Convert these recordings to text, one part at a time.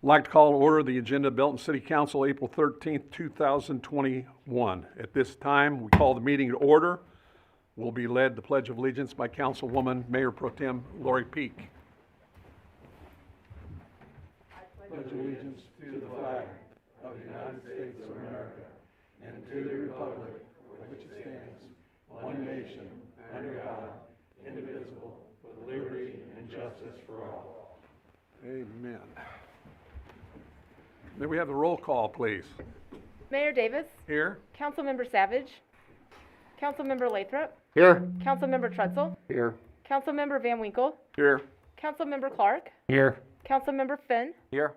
like to call to order the agenda of Belton City Council, April 13th, 2021. At this time, we call the meeting to order. We'll be led the Pledge of Allegiance by Councilwoman Mayor Pro Tem Lori Peake. I pledge allegiance to the flag of the United States of America and to the republic for which it stands, one nation, under God, indivisible, with liberty and justice for all. Amen. May we have the roll call, please? Mayor Davis. Here. Councilmember Savage. Councilmember Lathrop. Here. Councilmember Trutzel. Here. Councilmember Van Winkle. Here. Councilmember Clark. Here. Councilmember Finn. Here.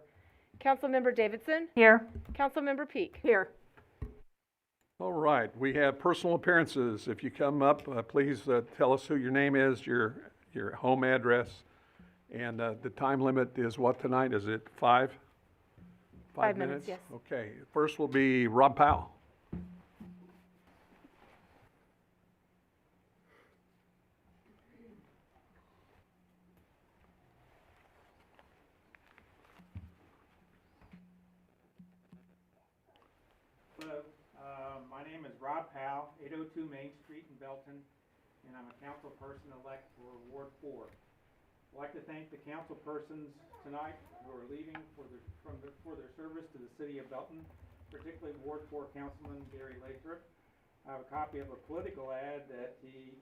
Councilmember Davidson. Here. Councilmember Peake. Here. All right, we have personal appearances. If you come up, please tell us who your name is, your home address, and the time limit is what tonight? Is it 5? 5 minutes, yes. Okay, first will be Rob Powell. Hello, my name is Rob Powell, 802 Main Street in Belton, and I'm a council person-elect for Ward 4. I'd like to thank the council persons tonight who are leaving for their service to the city of Belton, particularly Ward 4 Councilman Gary Lathrop. I have a copy of a political ad that he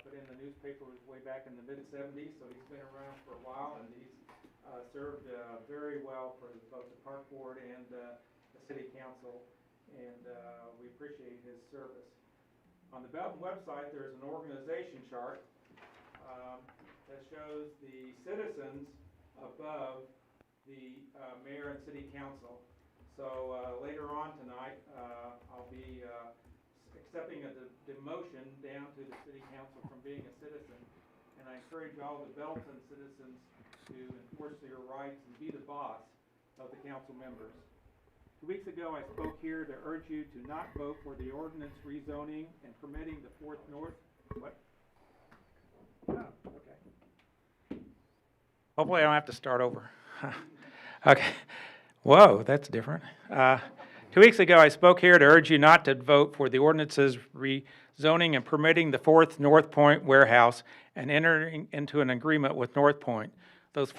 put in the newspaper way back in the mid-'70s, so he's been around for a while, and he's served very well for both the park board and the city council, and we appreciate his service. On the Belton website, there's an organization chart that shows the citizens above the mayor and city council. So later on tonight, I'll be accepting a demotion down to the city council from being a citizen, and I encourage all the Belton citizens to enforce their rights and be the boss of the council members. 2 weeks ago, I spoke here to urge you to not vote for the ordinance rezoning and permitting the 4th North. What? Oh, okay. Hopefully I don't have to start over. Okay. Whoa, that's different. 2 weeks ago, I spoke here to urge you not to vote for the ordinances rezoning and permitting the 4th North Point warehouse and entering into an agreement with North Point. Those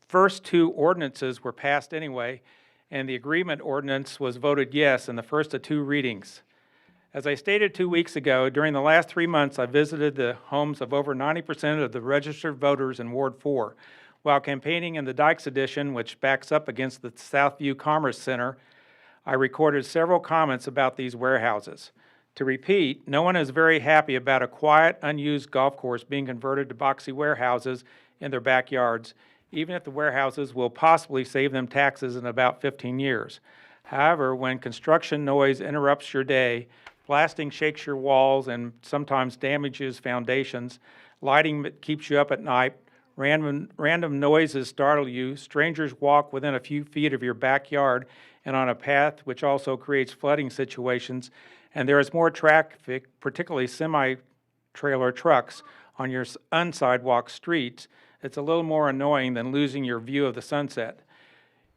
first 2 ordinances were passed anyway, and the agreement ordinance was voted yes in the first of 2 readings. As I stated 2 weeks ago, during the last 3 months, I visited the homes of over 90% of the registered voters in Ward 4. While campaigning in the Dykes edition, which backs up against the Southview Commerce Center, I recorded several comments about these warehouses. To repeat, no one is very happy about a quiet, unused golf course being converted to boxy warehouses in their backyards, even if the warehouses will possibly save them taxes in about 15 years. However, when construction noise interrupts your day, blasting shakes your walls and sometimes damages foundations, lighting keeps you up at night, random noises startle you, strangers walk within a few feet of your backyard and on a path which also creates flooding situations, and there is more traffic, particularly semi-trailer trucks, on your unsidewalk streets, it's a little more annoying than losing your view of the sunset.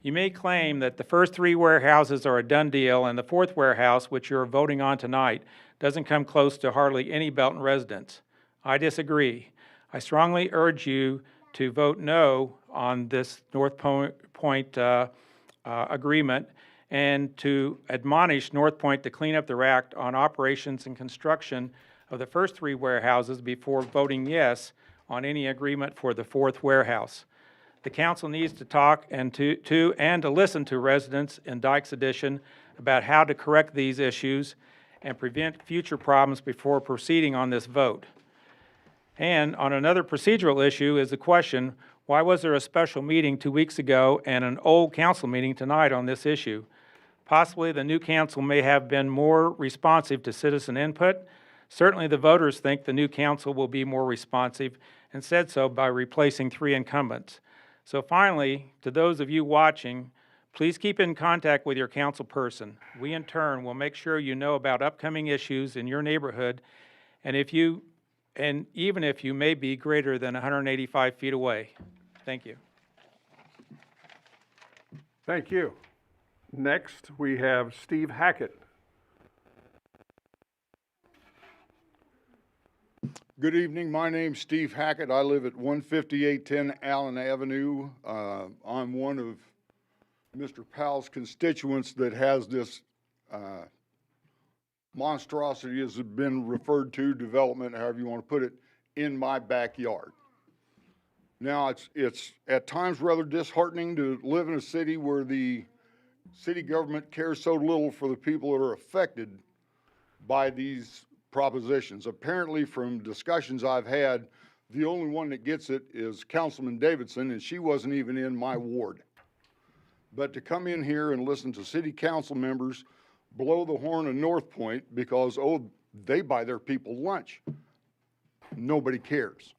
You may claim that the first 3 warehouses are a done deal and the 4th warehouse, which you're voting on tonight, doesn't come close to hardly any Belton residents. I disagree. I strongly urge you to vote no on this North Point agreement and to admonish North Point to clean up their act on operations and construction of the first 3 warehouses before voting yes on any agreement for the 4th warehouse. The council needs to talk and to listen to residents in Dykes Edition about how to correct these issues and prevent future problems before proceeding on this vote. And on another procedural issue is the question, why was there a special meeting 2 weeks ago and an old council meeting tonight on this issue? Possibly the new council may have been more responsive to citizen input. Certainly the voters think the new council will be more responsive and said so by replacing 3 incumbents. So finally, to those of you watching, please keep in contact with your council person. We in turn will make sure you know about upcoming issues in your neighborhood, and even if you may be greater than 185 feet away. Thank you. Thank you. Next, we have Steve Hackett. Good evening. My name's Steve Hackett. I live at 15810 Allen Avenue. I'm one of Mr. Powell's constituents that has this monstrosity, as it's been referred to, development, however you want to put it, in my backyard. Now, it's at times rather disheartening to live in a city where the city government cares so little for the people that are affected by these propositions. Apparently, from discussions I've had, the only one that gets it is Councilman Davidson, and she wasn't even in my ward. But to come in here and listen to city council members blow the horn of North Point because, oh, they buy their people lunch. Nobody cares.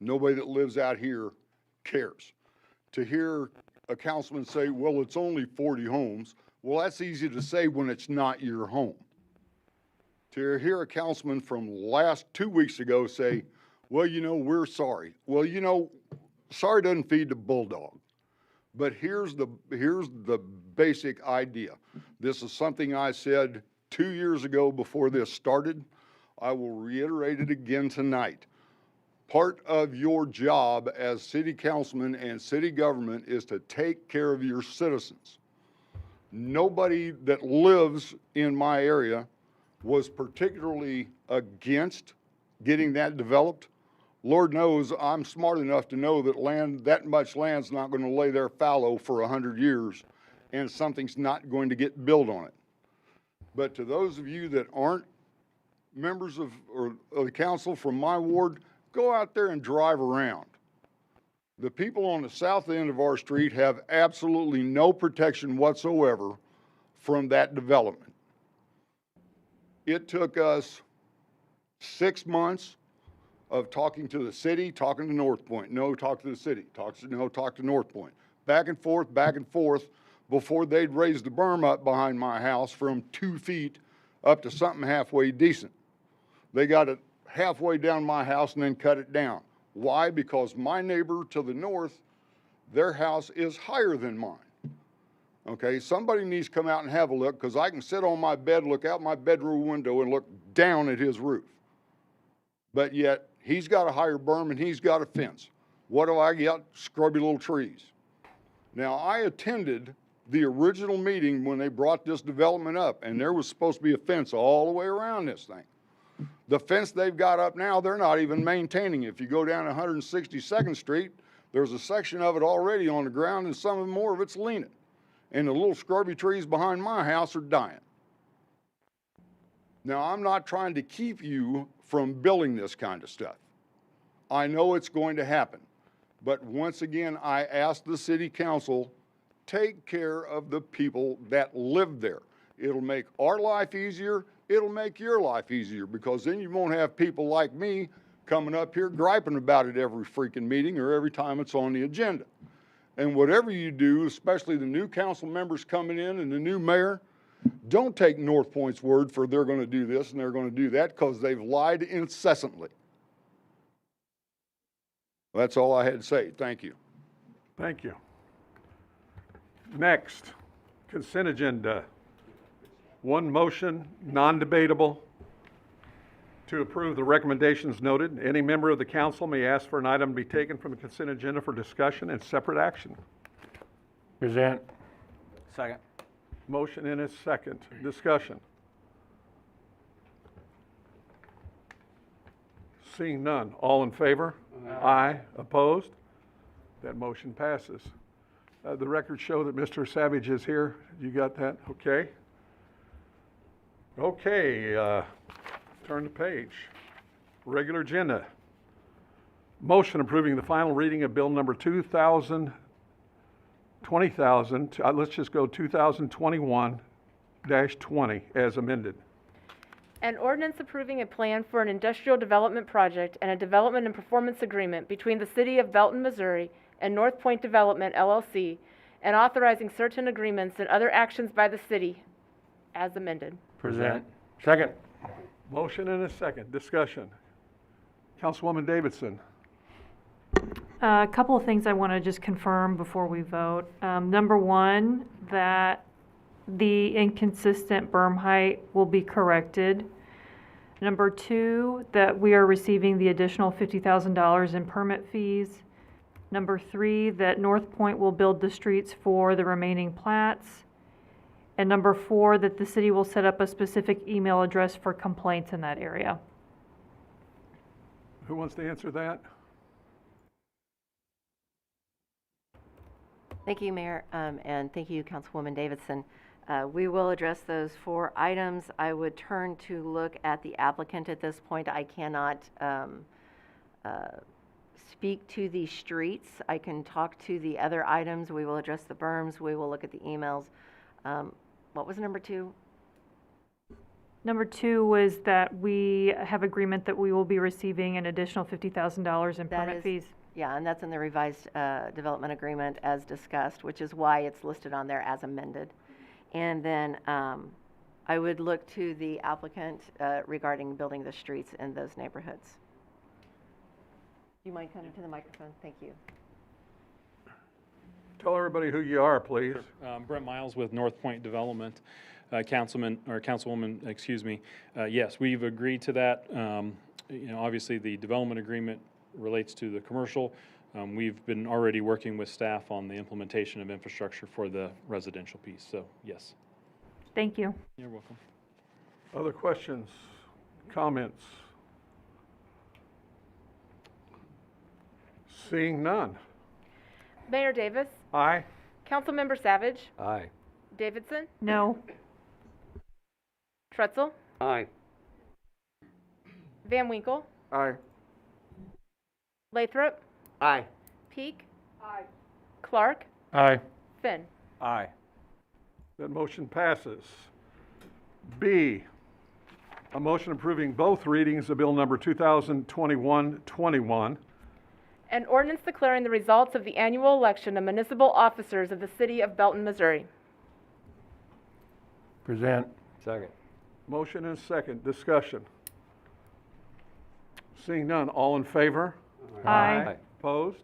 Nobody that lives out here cares. To hear a councilman say, well, it's only 40 homes, well, that's easy to say when it's not your home. To hear a councilman from 2 weeks ago say, well, you know, we're sorry. Well, you know, sorry doesn't feed the bulldog. But here's the basic idea. This is something I said 2 years ago before this started. I will reiterate it again tonight. Part of your job as city councilman and city government is to take care of your citizens. Nobody that lives in my area was particularly against getting that developed. Lord knows I'm smart enough to know that that much land's not going to lay there fallow for 100 years and something's not going to get built on it. But to those of you that aren't members of the council from my ward, go out there and drive around. The people on the south end of our street have absolutely no protection whatsoever from that development. It took us 6 months of talking to the city, talking to North Point. No, talk to the city. Talk to North Point. Back and forth, before they'd raise the berm up behind my house from 2 feet up to something halfway decent. They got it halfway down my house and then cut it down. Why? Because my neighbor to the north, their house is higher than mine. Okay, somebody needs to come out and have a look, because I can sit on my bed, look out my bedroom window and look down at his roof. But yet, he's got a higher berm and he's got a fence. What do I got? Scrubby little trees. Now, I attended the original meeting when they brought this development up, and there was supposed to be a fence all the way around this thing. The fence they've got up now, they're not even maintaining. If you go down 162nd Street, there's a section of it already on the ground and some more of it's leaning. And the little scrubby trees behind my house are dying. Now, I'm not trying to keep you from building this kind of stuff. I know it's going to happen. But once again, I ask the city council, take care of the people that live there. It'll make our life easier. It'll make your life easier, because then you won't have people like me coming up here griping about it every freaking meeting or every time it's on the agenda. And whatever you do, especially the new council members coming in and the new mayor, don't take North Point's word for they're going to do this and they're going to do that, because they've lied incessantly. That's all I had to say. Thank you. Thank you. Next, consent agenda. One motion, non-debatable, to approve the recommendations noted. Any member of the council may ask for an item to be taken from the consent agenda for discussion and separate action. Present. Second. Motion and a second. Discussion. Seeing none. All in favor? Aye. Opposed? That motion passes. The records show that Mr. Savage is here. You got that? Okay. Okay. Turn the page. Regular agenda. Motion approving the final reading of bill number 2000, let's just go 2021-20 as amended. An ordinance approving a plan for an industrial development project and a development and performance agreement between the City of Belton, Missouri and North Point Development, LLC, and authorizing certain agreements and other actions by the city as amended. Present. Second. Motion and a second. Discussion. Councilwoman Davidson. A couple of things I want to just confirm before we vote. Number one, that the inconsistent berm height will be corrected. Number two, that we are receiving the additional $50,000 in permit fees. Number three, that North Point will build the streets for the remaining plats. And number four, that the city will set up a specific email address for complaints in that area. Who wants to answer that? Thank you, Mayor, and thank you, Councilwoman Davidson. We will address those 4 items. I would turn to look at the applicant at this point. I cannot speak to the streets. I can talk to the other items. We will address the berms. We will look at the emails. What was number 2? Number two was that we have agreement that we will be receiving an additional $50,000 in permit fees. Yeah, and that's in the revised development agreement as discussed, which is why it's listed on there as amended. And then I would look to the applicant regarding building the streets in those neighborhoods. Do you mind coming to the microphone? Thank you. Tell everybody who you are, please. Brent Miles with North Point Development. Councilwoman, excuse me. Yes, we've agreed to that. Obviously the development agreement relates to the commercial. We've been already working with staff on the implementation of infrastructure for the residential piece. So yes. Thank you. You're welcome. Other questions, comments? Seeing none. Mayor Davis, Aye. Councilmember Savage, Aye. Davidson, No. Trutzel, Aye. Van Winkle, Aye. Lathrop, Aye. Peak, Clark, Aye. Finn. Aye. That motion passes. B, a motion approving both readings of Bill number 2021-21. An ordinance declaring the results of the annual election of municipal officers of the city of Belton, Missouri. Present. Second. Motion and second, discussion. Seeing none, all in favor? Aye. Opposed?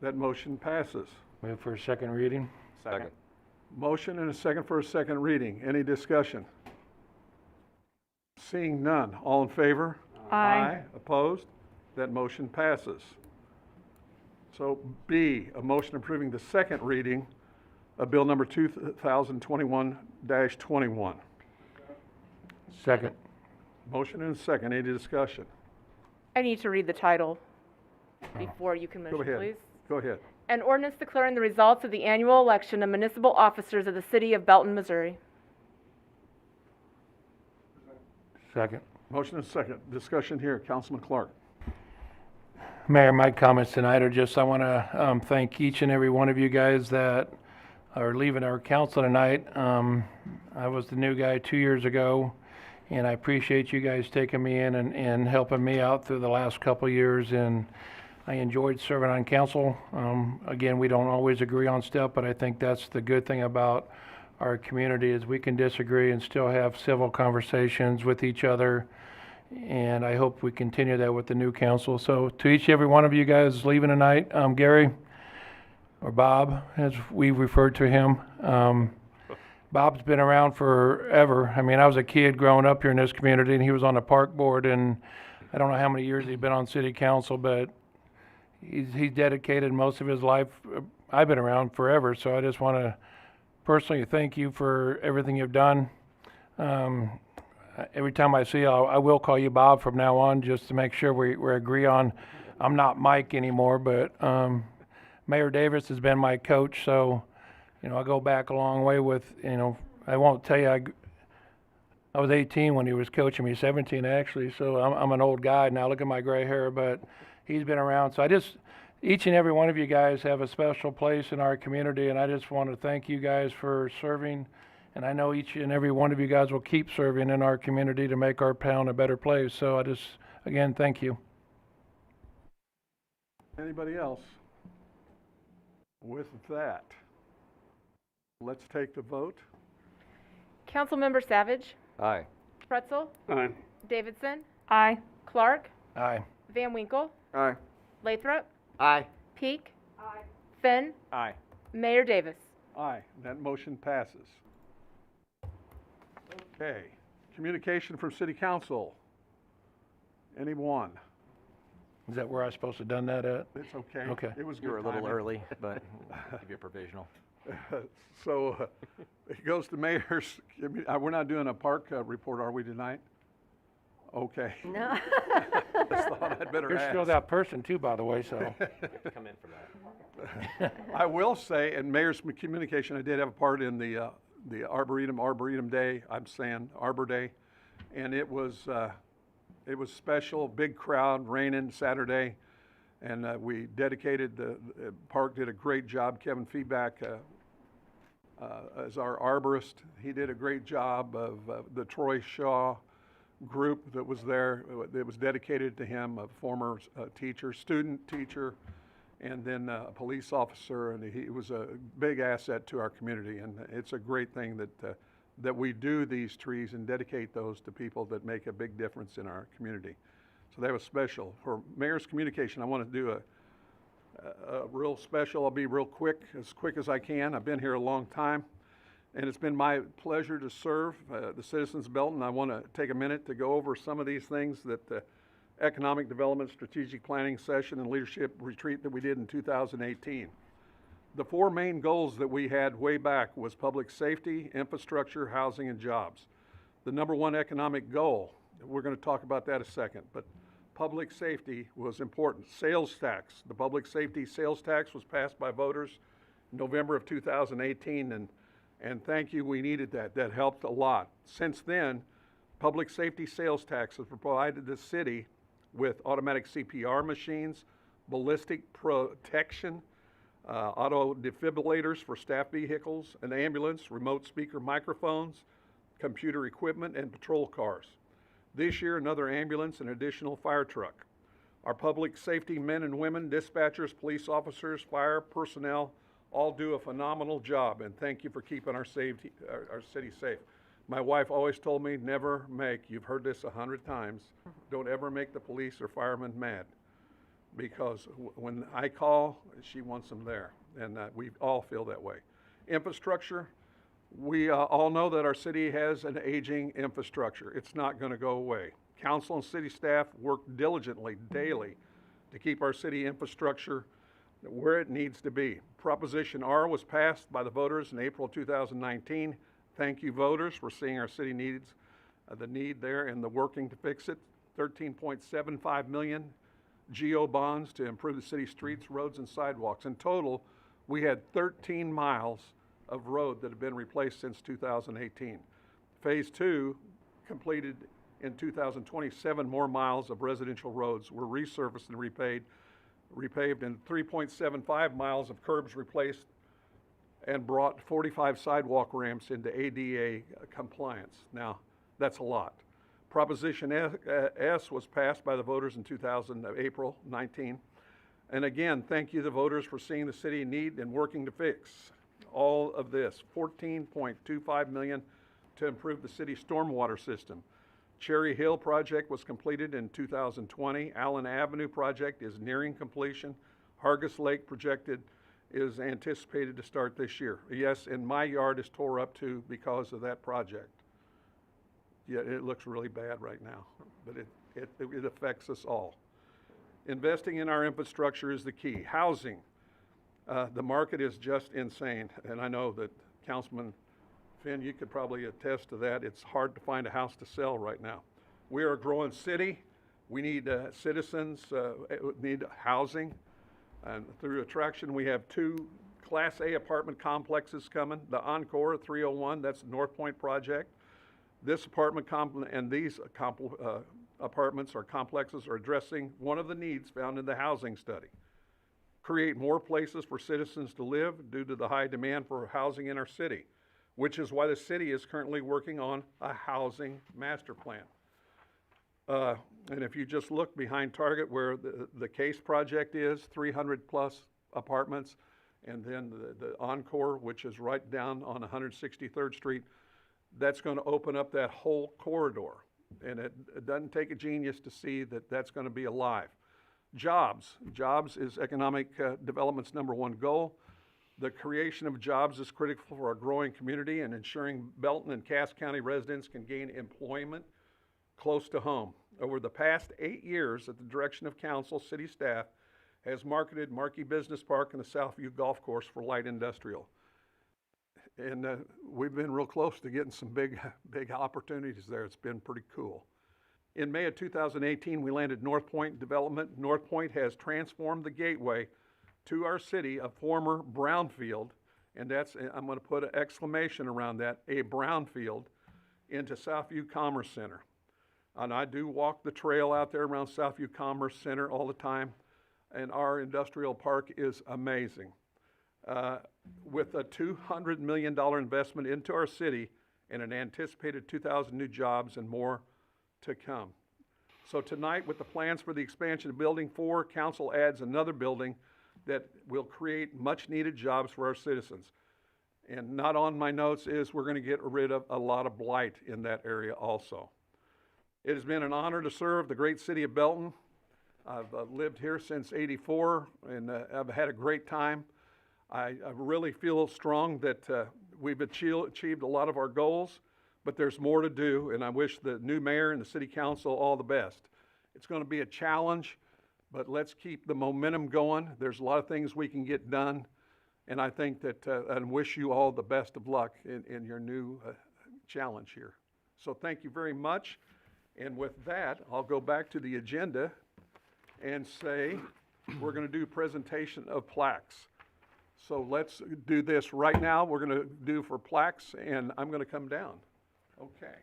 That motion passes. Move for a second reading. Second. Motion and a second for a second reading. Any discussion? Seeing none, all in favor? Aye. Opposed? That motion passes. So B, a motion approving the second reading of Bill number 2021-21. Second. Motion and a second, any discussion? I need to read the title before you can Go motion, ahead. please. Go ahead. An ordinance declaring the results of the annual election of municipal officers of the city of Belton, Missouri. Second. Motion and second, discussion here, Councilman Clark. Mayor, my comments tonight are just, I want to thank each and every one of you guys that are leaving our council tonight. I was the new guy 2 years ago, and I appreciate you guys taking me in and helping me out through the last couple of years, and I enjoyed serving on council. Again, we don't always agree on stuff, but I think that's the good thing about our community is we can disagree and still have civil conversations with each other. And I hope we continue that with the new council. So to each and every one of you guys leaving tonight, Gary, or Bob, as we referred to him, Bob's been around forever. I mean, I was a kid growing up here in this community, and he was on the park board, and I don't know how many years he's been on city council, but he's dedicated most of his life. I've been around forever, so I just want to personally thank you for everything you've done. Every time I see you, I will call you Bob from now on, just to make sure we agree on. I'm not Mike anymore, but Mayor Davis has been my coach, so I go back a long way with. I won't tell you I was 18 when he was coaching me, 17 actually. So I'm an old guy now. Look at my gray hair, but he's been around. So each and every one of you guys have a special place in our community, and I just want to thank you guys for serving. And I know each and every one of you guys will keep serving in our community to make our town a better place. So again, thank you. Anybody else? With that, let's take the vote. Councilmember Savage, Aye. Trutzel, Aye. Davidson, Aye. Clark, Aye. Van Winkle, Aye. Lathrop, Aye. Peak. Finn. Aye. Mayor Davis. Aye, that motion passes. Okay, communication from city council. Anyone? Is that where I was supposed to have done that at? It's okay. Okay. It was good You were a little timing. early, but give you a provisional. So it goes to mayor's, we're not doing a park report, are we, tonight? Okay. No. Just thought I'd better You're ask. still that person too, by the way, so. Come in for that. I will say, in mayor's communication, I did have a part in the Arboretum Day, I'm saying Arbor Day, and it was special, big crowd, raining Saturday, and we dedicated, the park did a great job. Kevin Feedback, as our arborist, he did a great job of the Troy Shaw group that was there. It was dedicated to him, a former student teacher, and then a police officer, and he was a big asset to our community. And it's a great thing that we do these trees and dedicate those to people that make a big difference in our community. So that was special. For mayor's communication, I want to do a real special. I'll be real quick as I can. I've been here a long time, and it's been my pleasure to serve the citizens of Belton. I want to take a minute to go over some of these things that the Economic Development Strategic Planning Session and Leadership Retreat that we did in 2018. The four main goals that we had way back was public safety, infrastructure, housing, and jobs. The number one economic goal, we're going to talk about that in a second, but public safety was important. Sales tax, the public safety sales tax was passed by voters in November of 2018, and thank you, we needed that. That helped a lot. Since then, public safety sales tax has provided the city with automatic CPR machines, ballistic protection, auto defibrillators for staff vehicles, an ambulance, remote speaker microphones, computer equipment, and patrol cars. This year, another ambulance and additional fire truck. Our public safety men and women, dispatchers, police officers, fire personnel, all do a phenomenal job, and thank you for keeping our city safe. My wife always told me, never make, you've heard this 100 times, don't ever make the police or firemen mad. Because when I call, she wants them there, and we all feel that way. Infrastructure, we all know that our city has an aging infrastructure. It's not going to go away. Council and city staff work diligently daily to keep our city infrastructure where it needs to be. Proposition R was passed by the voters in April 2019. Thank you, voters, for seeing our city needs, the need there and the working to fix it. 13.75 million GO bonds to improve the city streets, roads, and sidewalks. In total, we had 13 miles of road that have been replaced since 2018. Phase 2 completed in 2027 more miles of residential roads were resurfaced and repaved, and 3.75 miles of curbs replaced, and brought 45 sidewalk ramps into ADA compliance. Now, that's a lot. Proposition S was passed by the voters in April 19. And again, thank you, the voters, for seeing the city need and working to fix all of this. $14.25 million to improve the city's stormwater system. Cherry Hill project was completed in 2020. Allen Avenue project is nearing completion. Hargis Lake projected is anticipated to start this year. Yes, and my yard is tore up too because of that project. Yeah, it looks really bad right now, but it affects us all. Investing in our infrastructure is the key. Housing, the market is just insane, and I know that Councilman Finn, you could probably attest to that. It's hard to find a house to sell right now. We are a growing city. We need citizens, need housing. And through attraction, we have 2 Class A apartment complexes coming. The Encore at 301, that's the North Point project. This apartment and these apartments or complexes are addressing one of the needs found in the housing study. Create more places for citizens to live due to the high demand for housing in our city, which is why the city is currently working on a housing master plan. And if you just look behind Target where the Case project is, 300 plus apartments, and then the Encore, which is right down on 163rd Street, that's going to open up that whole corridor. And it doesn't take a genius to see that that's going to be alive. Jobs. Jobs is economic development's #1 goal. The creation of jobs is critical for our growing community and ensuring Belton and Cass County residents can gain employment close to home. Over the past 8 years, at the direction of council, city staff has marketed Markey Business Park and the Southview Golf Course for light industrial. And we've been real close to getting some big opportunities there. It's been pretty cool. In May of 2018, we landed North Point Development. North Point has transformed the gateway to our city, a former brownfield, and that's, I'm going to put an exclamation around that, a brownfield, into Southview Commerce Center. And I do walk the trail out there around Southview Commerce Center all the time, and our industrial park is amazing. With a $200 million investment into our city and an anticipated 2,000 new jobs and more to come. So tonight, with the plans for the expansion of Building 4, council adds another building that will create much-needed jobs for our citizens. And not on my notes is we're going to get rid of a lot of blight in that area also. It has been an honor to serve the great city of Belton. I've lived here since '84, and I've had a great time. I really feel strong that we've achieved a lot of our goals, but there's more to do, and I wish the new mayor and the city council all the best. It's going to be a challenge, but let's keep the momentum going. There's a lot of things we can get done, and I think that, and wish you all the best of luck in your new challenge here. So thank you very much, and with that, I'll go back to the agenda and say we're going to do presentation of plaques. So let's do this right now. We're going to do for plaques, and I'm going to come down. Okay.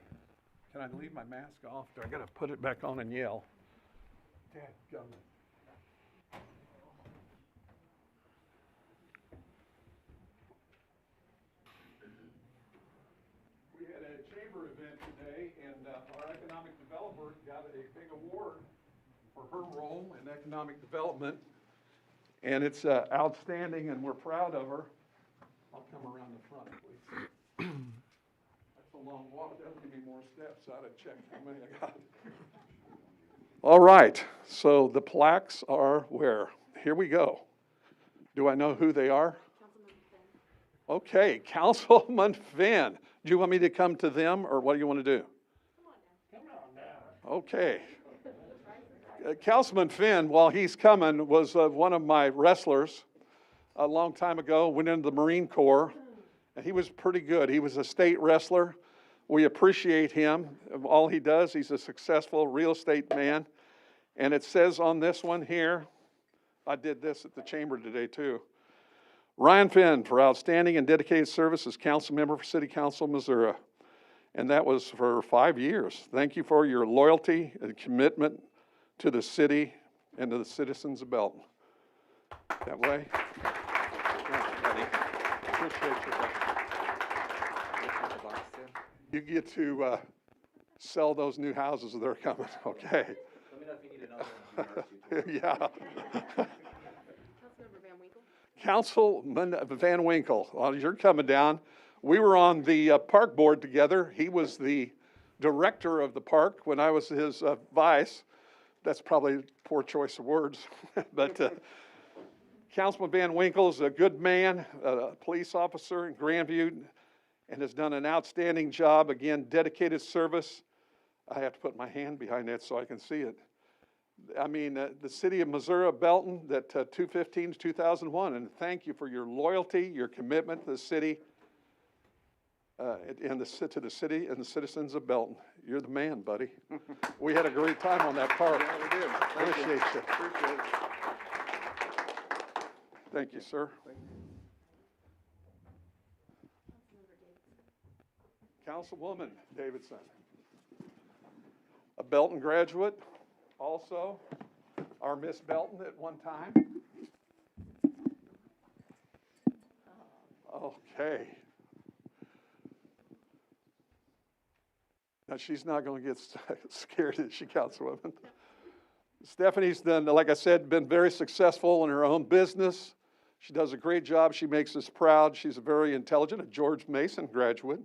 Can I leave my mask off? I got to put it back on and yell. Dadgummit. We had a chamber event today, and our economic developer got a big award for her role in economic development. And it's outstanding, and we're proud of her. I'll come around the front, please. That's a long walk. That'll give me more steps. I ought to check how many I got. All right, so the plaques are where? Here we go. Do I know who they are? Okay, Councilman Finn. Do you want me to come to them, or what do you want to do? Come on down. Okay. Councilman Finn, while he's coming, was one of my wrestlers a long time ago, went into the Marine Corps, and he was pretty good. He was a state wrestler. We appreciate him. All he does, he's a successful real estate man. And it says on this one here, I did this at the chamber today too. Ryan Finn for outstanding and dedicated service as council member for City Council, Missouri. And that was for 5 years. Thank you for your loyalty and commitment to the city and to the citizens of Belton. That way. Thanks, buddy. Appreciate you. You get to sell those new houses that are coming, okay? Let me know if you need another one. Yeah. Councilmember Van Winkle? Councilman Van Winkle, while you're coming down, we were on the park board together. He was the director of the park when I was his vice. That's probably a poor choice of words, but Councilman Van Winkle is a good man, a police officer in Grandview, and has done an outstanding job. Again, dedicated service. I have to put my hand behind that so I can see it. I mean, the city of Missouri, Belton, that 2015 to 2001, and thank you for your loyalty, your commitment to the city, and to the city and the citizens of Belton. You're the man, buddy. We had a great time on that park. Yeah, we did. Appreciate you. Appreciate it. Thank you, sir. Thank you. Councilwoman Davidson, a Belton graduate, also our Miss Belton at one time. Okay. Now, she's not going to get scared, is she, Councilwoman? Stephanie's done, like I said, been very successful in her own business. She does a great job. She makes us proud. She's a very intelligent, a George Mason graduate.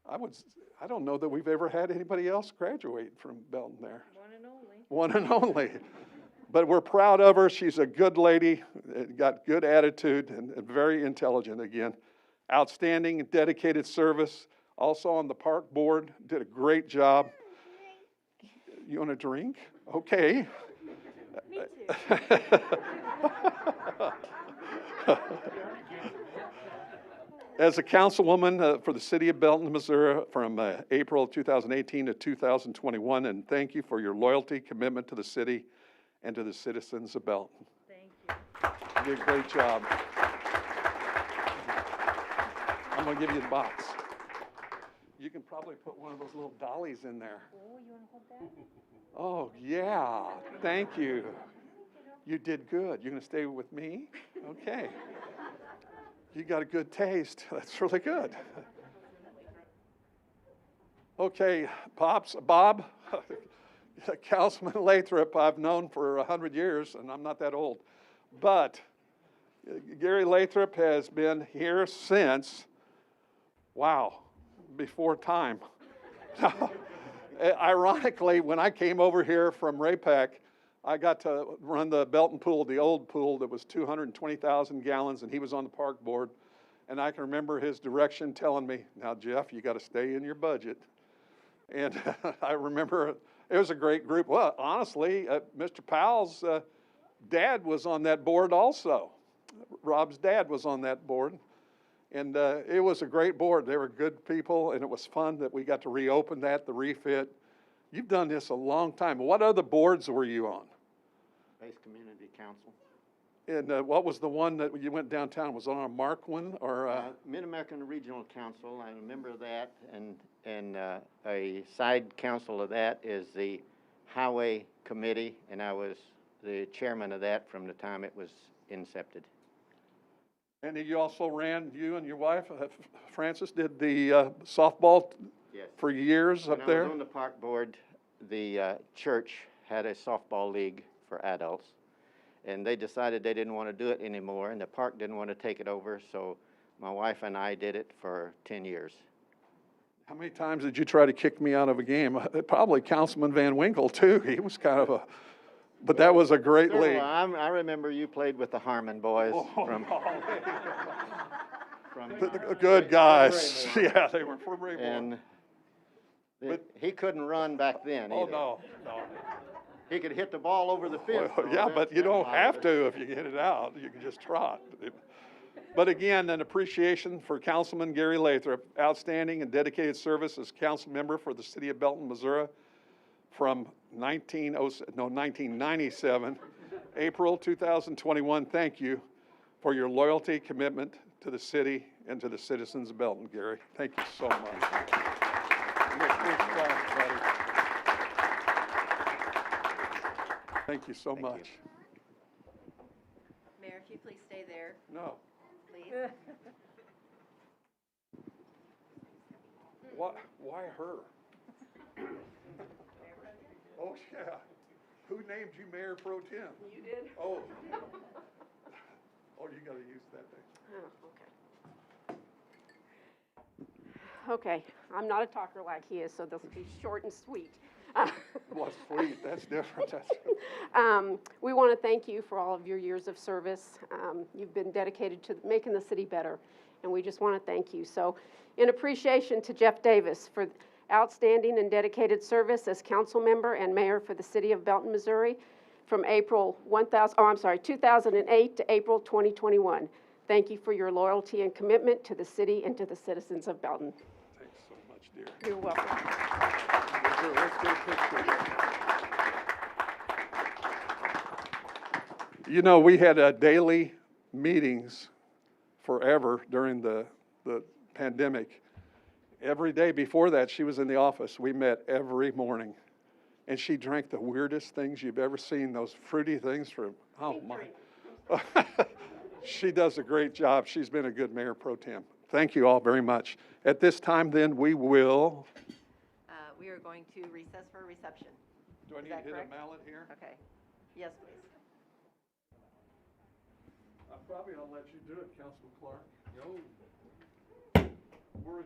I don't know that we've ever had anybody else graduate from Belton there. One and only. One and only. But we're proud of her. She's a good lady, got good attitude, and very intelligent again. Outstanding and dedicated service. Also on the park board, did a great job. You want a drink? Okay. Me too. As a councilwoman for the city of Belton, Missouri from April 2018 to 2021, and thank you for your loyalty, commitment to the city and to the citizens of Belton. Thank you. You did a great job. I'm going to give you the box. You can probably put one of those little dollies in there. Oh, you want to hold that? Oh, yeah. Thank you. You did good. You're going to stay with me? Okay. You got a good taste. That's really good. Okay, Pops, Bob, Councilman Lathrop, I've known for 100 years, and I'm not that old. But Gary Lathrop has been here since, wow, before time. Ironically, when I came over here from Ray-Pac, I got to run the Belton pool, the old pool that was 220,000 gallons, and he was on the park board. And I can remember his direction telling me, now, Jeff, you got to stay in your budget. And I remember it was a great group. Well, honestly, Mr. Powell's dad was on that board also. Rob's dad was on that board. And it was a great board. They were good people, and it was fun that we got to reopen that, the refit. You've done this a long time. What other boards were you on? Base Community Council. And what was the one that you went downtown? Was it on a Mark one or? Mid-American Regional Council, I remember that, and a side council of that is the Highway Committee, and I was the chairman of that from the time it was incepted. And you also ran, you and your wife, Frances, did the softball Yes. for years When up I there? was on the park board, the church had a softball league for adults, and they decided they didn't want to do it anymore, and the park didn't want to take it over, so my wife and I did it for 10 years. How many times did you try to kick me out of a game? Probably Councilman Van Winkle, too. He was kind of a, but that was a great Sure, league. well, I remember you played with the Harmon boys from The good guys. Yeah, they were from Raymore. and But- he couldn't run back then Oh, either. no. He could hit the ball over the fence. Well, yeah, but you don't have to if you get it out. You can just trot. But again, an appreciation for Councilman Gary Lathrop, outstanding and dedicated service as council member for the city of Belton, Missouri from 1997, April 2021. Thank you for your loyalty, commitment to the city and to the citizens of Belton, Gary. Thank you so much. Thank you so much. Mayor, if you please stay there, No. please. Why her? Oh, yeah. Who named you Mayor Pro Tem? You did? Oh. Oh, you gotta use that thing. Oh, okay. Okay, I'm not a talker like he is, so this will be short and sweet. Well, sweet, that's different. We want to thank you for all of your years of service. You've been dedicated to making the city better, and we just want to thank you. So, in appreciation to Jeff Davis for outstanding and dedicated service as council member and mayor for the city of Belton, Missouri, from 2008 to April 2021. Thank you for your loyalty and commitment to the city and to the citizens of Belton. Thanks so much, dear. You're welcome. Let's get a picture. You know, we had daily meetings forever during the pandemic. Every day before that, she was in the office. We met every morning. And she drank the weirdest things you've ever seen, those fruity things from, oh my. She does a great job. She's been a good mayor pro tem. Thank you all very much. At this time, then, we will. We are going to recess for reception. Do I need to hit a mallet here? Okay. Yes, please. I'm probably going to let you do it, Councilman Clark. We're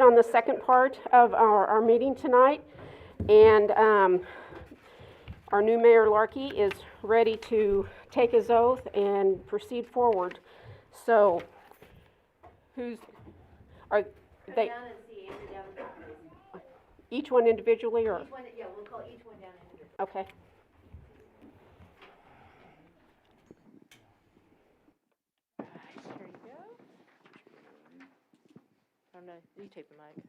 On the second part of our meeting tonight, and our new Mayor Larkey is ready to take his oath and proceed forward. So, are they? Down and see Andrew down and top, please. Each one individually, or? Each one, yeah, we'll call each one down individually. Okay. Here you go. Oh, no, you take the mic.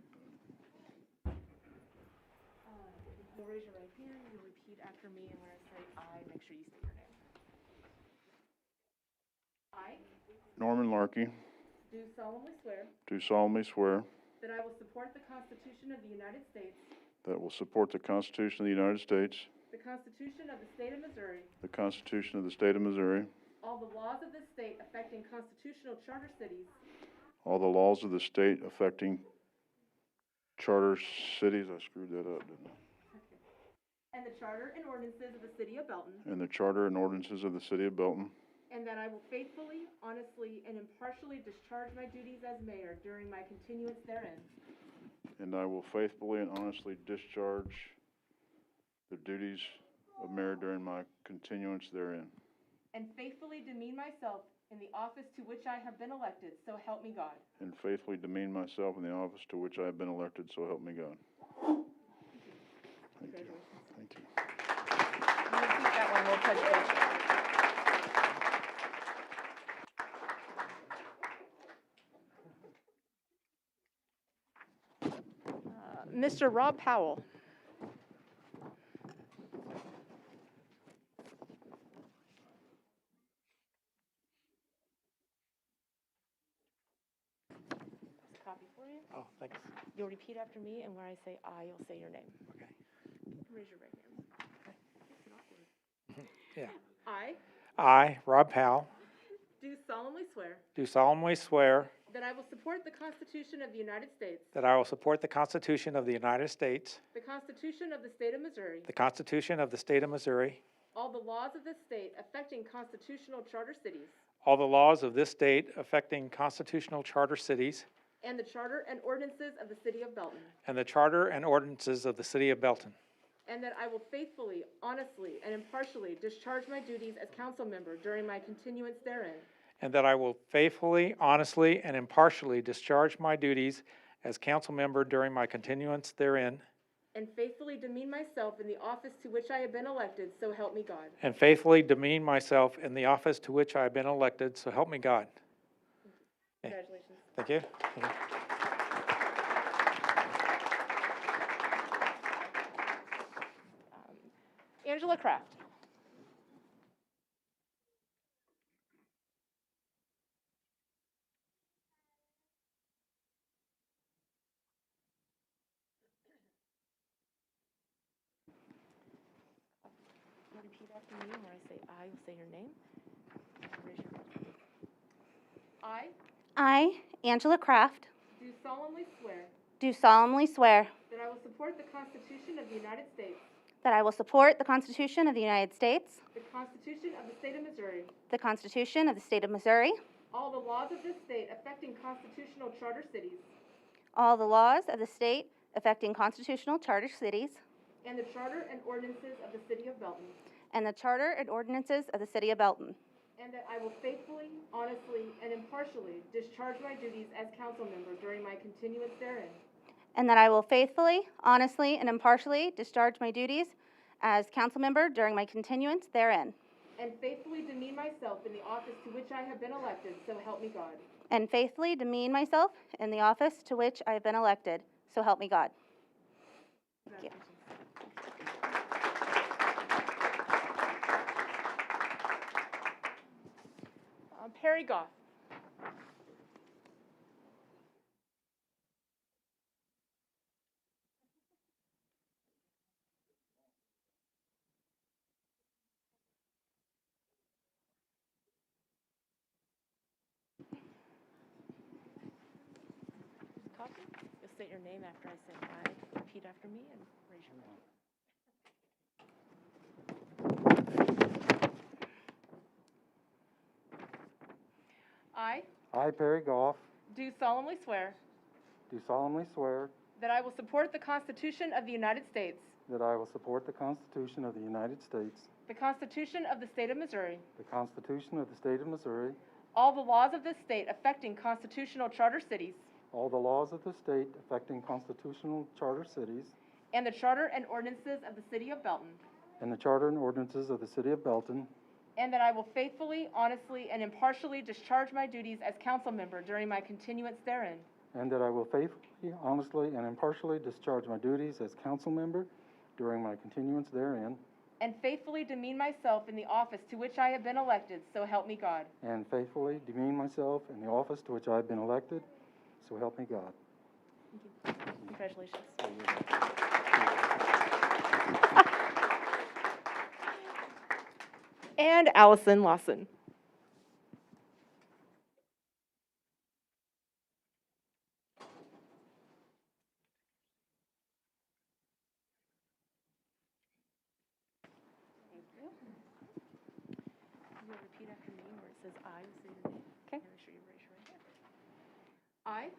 You'll raise your right hand, you'll repeat after me, and when I say I, make sure you state your name. I Norman Larkey, do solemnly swear do solemnly swear that I will support the Constitution of the United States, that will support the Constitution of the United States, the Constitution of the State of Missouri, the Constitution of the State of Missouri, all the laws of this state affecting constitutional charter cities, all the laws of the state affecting charter cities, I screwed that up, didn't I? and the charter and ordinances of the City of Belton, And the charter and ordinances of the City of Belton, and that I will faithfully, honestly, and impartially discharge my duties as mayor during my continuance therein, and I will faithfully and honestly discharge the duties of mayor during my continuance therein, and faithfully demean myself in the office to which I have been elected, so help me God. and faithfully demean myself in the office to which I have been elected, so help me God. Thank you. Thank you. You can keep that one, we'll touch base. Mr. Rob Powell. Copy for you. Oh, thanks. You'll repeat after me, and when I say I, you'll say your name. Okay. Raise your right hand. Yeah. I Rob Powell, do solemnly swear do solemnly swear that I will support the Constitution of the United States, that I will support the Constitution of the United States, the Constitution of the State of Missouri, the Constitution of the State of Missouri, all the laws of this state affecting constitutional charter cities, all the laws of this state affecting constitutional charter cities, and the charter and ordinances of the City of Belton, and the charter and ordinances of the City of Belton, and that I will faithfully, honestly, and impartially discharge my duties as council member during my continuance therein, and that I will faithfully, honestly, and impartially discharge my duties as council member during my continuance therein, and faithfully demean myself in the office to which I have been elected, so help me God. and faithfully demean myself in the office to which I have been elected, so help me God. Okay. Congratulations. Thank you. Thank you. Angela Kraft. You'll repeat after me, and when I say I, you'll say your name. Raise your hand. I, Angela Kraft, Do solemnly swear do solemnly swear that I will support the Constitution of the United States, that I will support the Constitution of the United States, the Constitution of the State of Missouri, the Constitution of the State of Missouri, all the laws of this state affecting constitutional charter cities, all the laws of the state affecting constitutional charter cities, and the charter and ordinances of the City of Belton, and the charter and ordinances of the City of Belton, and that I will faithfully, honestly, and impartially discharge my duties as council member during my continuance therein, and that I will faithfully, honestly, and impartially discharge my duties as council member during my continuance therein, and faithfully demean myself in the office to which I have been elected, so help me God. and faithfully demean myself in the office to which I have been elected. So help me God. Thank you. Perry Goff. Copy. You'll state your name after I say I. Repeat after me and raise your hand. I I, Perry Goff, do solemnly swear do solemnly swear that I will support the Constitution of the United States, that I will support the Constitution of the United States, the Constitution of the State of Missouri, the Constitution of the State of Missouri, all the laws of this state affecting constitutional charter cities, all the laws of the state affecting constitutional charter cities, and the charter and ordinances of the City of Belton, and the charter and ordinances of the City of Belton, and that I will faithfully, honestly, and impartially discharge my duties as council member during my continuance therein, and that I will faithfully, honestly, and impartially discharge my duties as council member during my continuance therein, and faithfully demean myself in the office to which I have been elected, so help me God. and faithfully demean myself in the office to which I have been elected, so help me God. Congratulations. And Allison Lawson. You will repeat after me where it says I, say your name. Okay. Make sure you raise your right hand.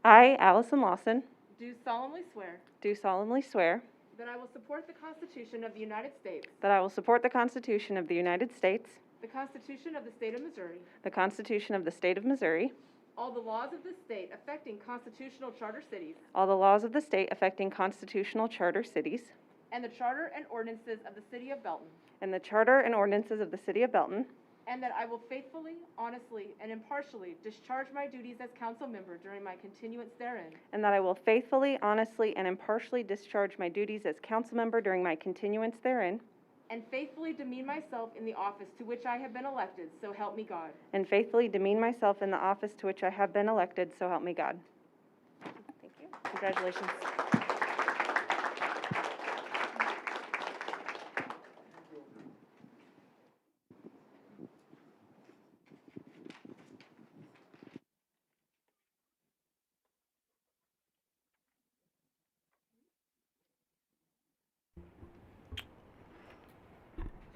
I, Allison Lawson, Do solemnly swear do solemnly swear that I will support the Constitution of the United States, that I will support the Constitution of the United States, the Constitution of the State of Missouri, the Constitution of the State of Missouri, all the laws of this state affecting constitutional charter cities, all the laws of the state affecting constitutional charter cities, and the charter and ordinances of the City of Belton, and the charter and ordinances of the City of Belton, and that I will faithfully, honestly, and impartially discharge my duties as council member during my continuance therein, and that I will faithfully, honestly, and impartially discharge my duties as council member during my continuance therein, and faithfully demean myself in the office to which I have been elected, so help me God. and faithfully demean myself in the office to which I have been elected, so help me God. Thank you. Congratulations.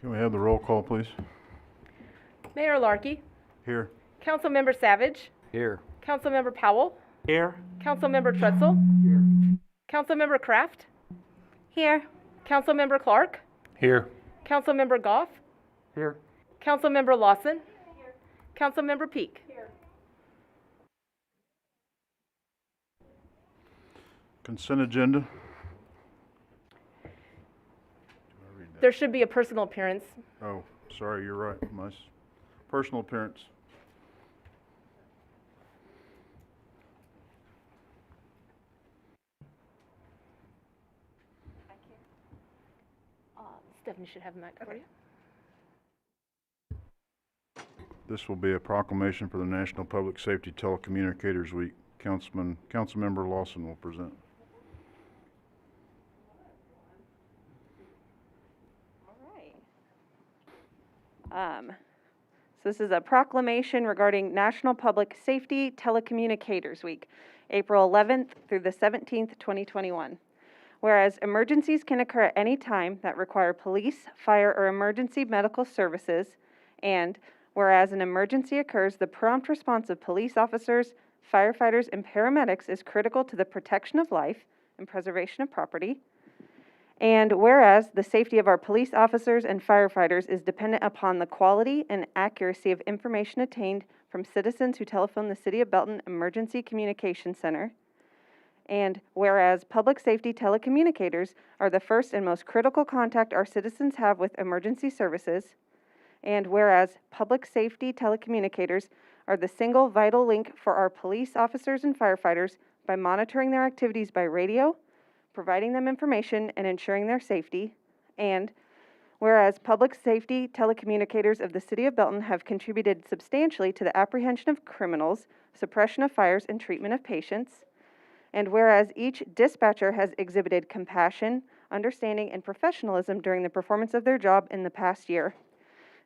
Can we have the roll call, please? Mayor Larkey, Here. Councilmember Savage, Here. Councilmember Powell, Here. Councilmember Trutzel, Councilmember Kraft, Here. Councilmember Clark, Here. Councilmember Goff, Here. Councilmember Lawson, Councilmember Peak. Consent agenda. There should be a personal appearance. Oh, sorry, you're right. My personal appearance. Stephanie should have a mic for you. This will be a proclamation for the National Public Safety Telecommunicators Week. Councilmember Lawson will present. So this is a proclamation regarding National Public Safety Telecommunicators Week, April 11th through the 17th, 2021. Whereas emergencies can occur at any time that require police, fire, or emergency medical services, and whereas an emergency occurs, the prompt response of police officers, firefighters, and paramedics is critical to the protection of life and preservation of property. And whereas the safety of our police officers and firefighters is dependent upon the quality and accuracy of information attained from citizens who telephone the City of Belton Emergency Communication Center. And whereas public safety telecommunicators are the first and most critical contact our citizens have with emergency services. And whereas public safety telecommunicators are the single vital link for our police officers and firefighters by monitoring their activities by radio, providing them information, and ensuring their safety. And whereas public safety telecommunicators of the City of Belton have contributed substantially to the apprehension of criminals, suppression of fires, and treatment of patients. And whereas each dispatcher has exhibited compassion, understanding, and professionalism during the performance of their job in the past year.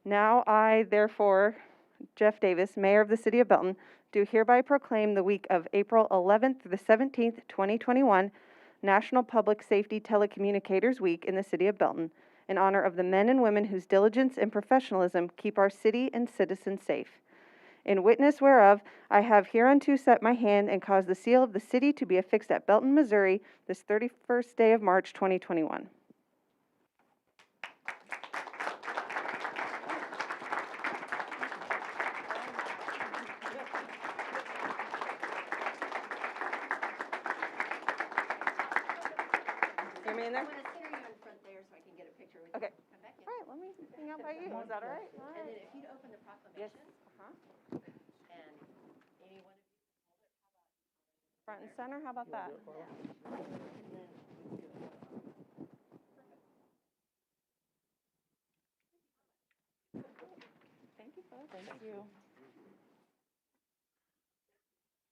Now I, therefore, Jeff Davis, Mayor of the City of Belton, do hereby proclaim the week of April 11th through the 17th, 2021, National Public Safety Telecommunicators Week in the City of Belton, in honor of the men and women whose diligence and professionalism keep our city and citizens safe. In witness whereof, I have hereunto set my hand and caused the seal of the city to be affixed at Belton, Missouri, this 31st day of March, 2021. Hear me in there? I'm gonna center you in front there so I can get a picture with you. Okay. Come back in. All right, let me hang out by you. Is that all right? All And right. then if you'd open the Yes. proclamation, Uh-huh. and anyone Front and center, how about that? Thank you, folks. Thank you.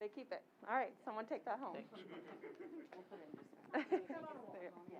They keep it. All right, someone take that home. There you go.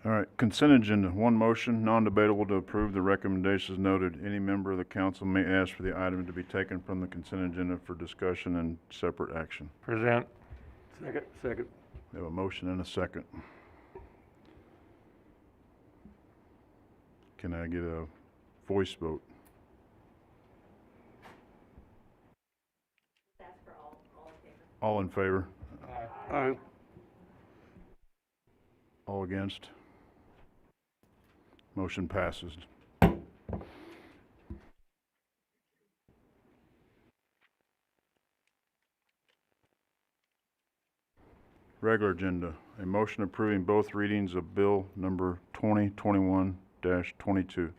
All right, consent agenda, one motion, non-debatable to approve the recommendations noted. Any member of the council may ask for the item to be taken from the consent agenda for discussion and separate action. Present. Second. We have a motion and a second. Can I get a voice vote? All in favor? Aye. All against? Motion passes. Regular agenda, a motion approving both readings of Bill number 2021-22.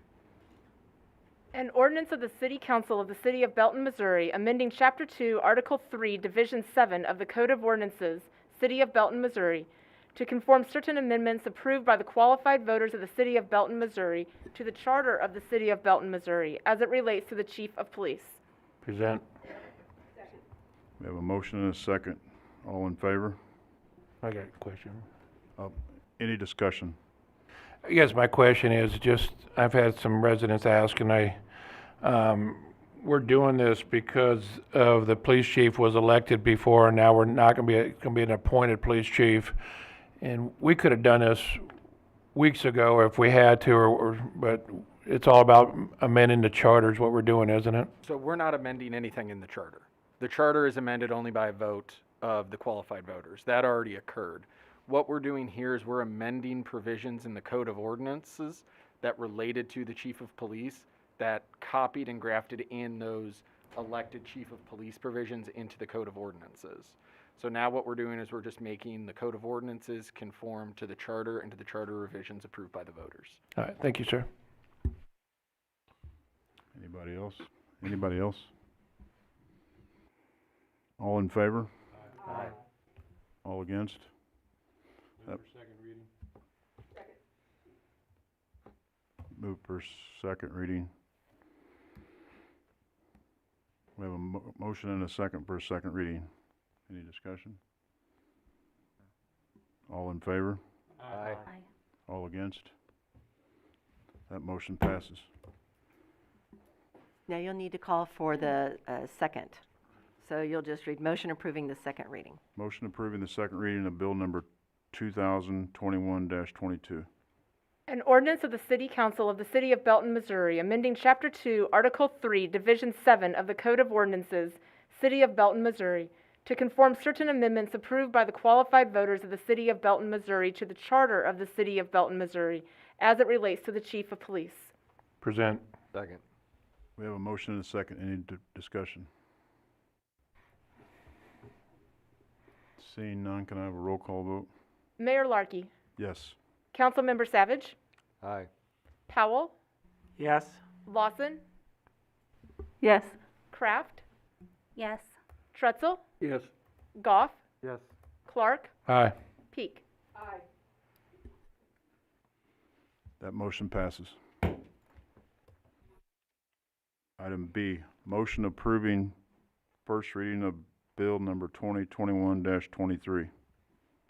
An ordinance of the City Council of the City of Belton, Missouri, amending Chapter 2, Article 3, Division 7 of the Code of Ordinances, City of Belton, Missouri, to conform certain amendments approved by the qualified voters of the City of Belton, Missouri, to the Charter of the City of Belton, Missouri, as it relates to the Chief of Police. Present. We have a motion and a second. All in favor? I got a question. Any discussion? I guess my question is just, I've had some residents ask, and we're doing this because of the police chief was elected before, and now we're not gonna be an appointed police chief. And we could have done this weeks ago if we had to, but it's all about amending the charter is what we're doing, isn't it? So we're not amending anything in the charter. The charter is amended only by a vote of the qualified voters. That already occurred. What we're doing here is we're amending provisions in the Code of Ordinances that related to the chief of police that copied and grafted in those elected chief of police provisions into the Code of Ordinances. So now what we're doing is we're just making the Code of Ordinances conform to the charter and to the charter revisions approved by the voters. All right, thank you, sir. Anybody else? Anybody else? All in favor? Aye. All against? Second reading. Move for second reading. We have a motion and a second for a second reading. Any discussion? All in favor? Aye. All against? That motion passes. Now you'll need to call for the second. So you'll just read motion approving the second reading. Motion approving the second reading of bill number 2021-22. An ordinance of the City Council of the City of Belton, Missouri, amending Chapter 2, Article 3, Division 7 of the Code of Ordinances, City of Belton, Missouri, to conform certain amendments approved by the qualified voters of the City of Belton, Missouri, to the Charter of the City of Belton, Missouri, as it relates to the Chief of Police. Present. Second. We have a motion and a second. Any discussion? Seeing none, can I have a roll call vote? Mayor Larkey, Yes. Councilmember Savage, Aye. Powell, Yes. Lawson, Yes. Kraft, Yes. Trutzel, Yes. Goff, Yes. Clark, Aye. Peak. That motion passes. Item B, motion approving first reading of bill number 2021-23.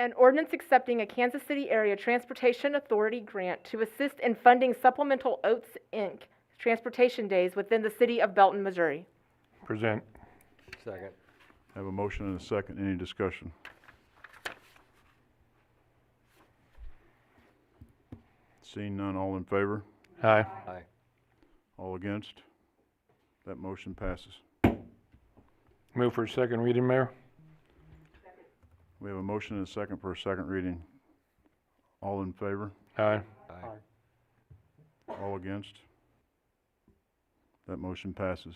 An ordinance accepting a Kansas City Area Transportation Authority grant to assist in funding supplemental Oats, Inc. transportation days within the city of Belton, Missouri. Present. Second. I have a motion and a second. Any discussion? Seeing none, all in favor? Aye. Aye. All against? That motion passes. Move for second reading, Mayor. We have a motion and a second for a second reading. All in favor? Aye. Aye. All against? That motion passes.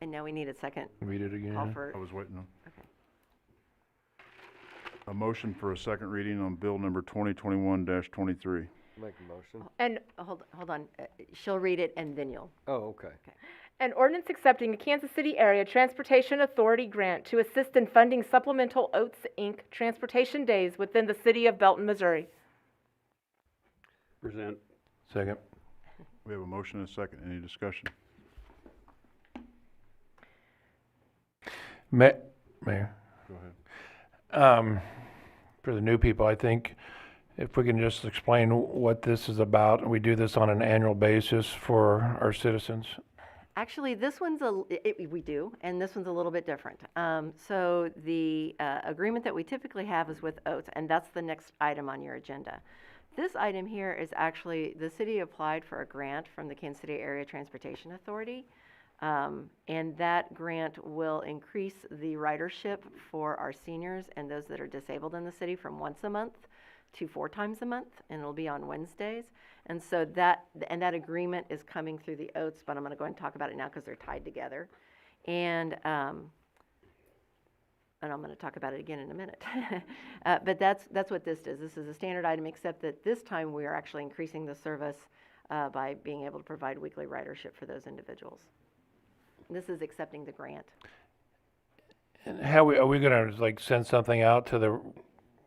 And now we need a second Read it call again. for, I was waiting on. okay. A motion for a second reading on bill number 2021-23. Make a motion. And Hold on, she'll read it and then you'll. Oh, okay. an ordinance accepting a Kansas City Area Transportation Authority grant to assist in funding supplemental Oats, Inc. transportation days within the city of Belton, Missouri. Present. Second. We have a motion and a second. Any discussion? Mayor, Go ahead. for the new people, I think if we can just explain what this is about, and we do this on an annual basis for our citizens. Actually, this one's we do, and this one's a little bit different. So the agreement that we typically have is with Oats, and that's the next item on your agenda. This item here is actually, the city applied for a grant from the Kansas City Area Transportation Authority, and that grant will increase the ridership for our seniors and those that are disabled in the city from once a month to 4 times a month, and it'll be on Wednesdays. And so that agreement is coming through the Oats, but I'm going to go ahead and talk about it now because they're tied together. And I'm going to talk about it again in a minute. But that's what this is. This is a standard item, except that this time we are actually increasing the service by being able to provide weekly ridership for those individuals. This is accepting the grant. And how are we gonna like send something out to